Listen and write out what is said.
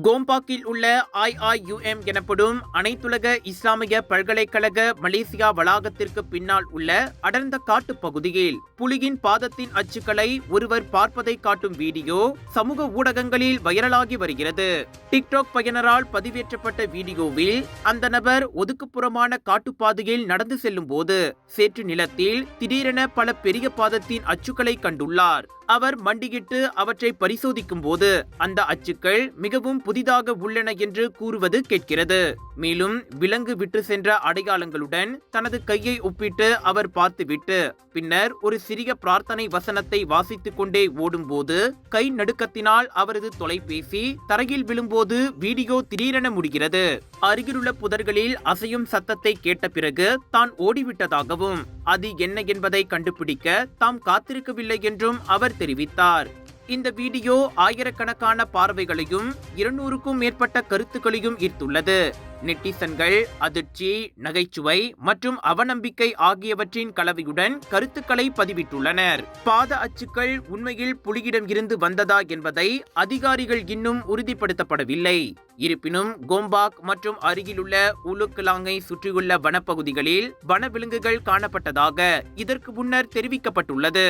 கோம்பாக்கில் உள்ள IIUM எனப்படும் அனைத்துலக இஸ்லாமிய பல்கலைக்கழக மலேசியா வளாகத்திற்கு பின்னால் உள்ள அடர்ந்த காட்டுப் பகுதியில் புலியின் பாதத்தின் அச்சுக்களை ஒருவர் பார்ப்பதை காட்டும் வீடியோ சமூக ஊடகங்களில் வைரலாகி வருகிறது. டிக்டாக் பயனரால் பதிவேற்றப்பட்ட வீடியோவில் அந்த நபர் ஒதுக்குப்புறமான காட்டுப்பாதையில் நடந்து செல்லும் போது சேற்று நிலத்தில் திடீரென பல பெரிய பாதத்தின் அச்சுக்களை கண்டுள்ளார். அவர் மண்டியிட்டு அவற்றை பரிசோதிக்கும் போது அந்த அச்சுக்கள் மிகவும் புதிதாக உள்ளன என்று கூறுவது கேட்கிறது. மேலும் விலங்கு விட்டு சென்ற அடையாளங்களுடன் தனது கையை ஒப்பிட்டு அவர் பார்த்துவிட்டு பின்னர் ஒரு சிறிய பிரார்த்தனை வசனத்தை வாசித்துக் கொண்டே ஓடும்போது கை நடுக்கத்தினால் அவரது தொலைபேசி தரையில் விழும்போது வீடியோ திடீரென முடிகிறது. அருகிலுள்ள புதர்களில் அசையும் சத்தத்தை கேட்ட பிறகு தான் ஓடிவிட்டதாகவும் அது என்ன என்பதை கண்டுபிடிக்க தாம் காத்திருக்கவில்லை என்றும் அவர் தெரிவித்தார். இந்த வீடியோ ஆயிரக்கணக்கான பார்வைகளையும் 200க்கும் மேற்பட்ட கருத்துக்களையும் ஈர்த்துள்ளது. நெட்டிசன்கள் அதிர்ச்சி, நகைச்சுவை மற்றும் அவநம்பிக்கை ஆகியவற்றின் கலவையுடன் கருத்துக்களை பதிவிட்டுள்ளனர். பாத அச்சுக்கள் உண்மையில் புலியிடம் இருந்து வந்ததா என்பதை அதிகாரிகள் இன்னும் உறுதிப்படுத்தப்படவில்லை. இருப்பினும் கோம்பாக் மற்றும் அருகிலுள்ள உலுக்கலாங்கை சுற்றியுள்ள வனப்பகுதிகளில் வனவிலங்குகள் காணப்பட்டதாக இதற்கு முன்னர் தெரிவிக்கப்பட்டுள்ளது.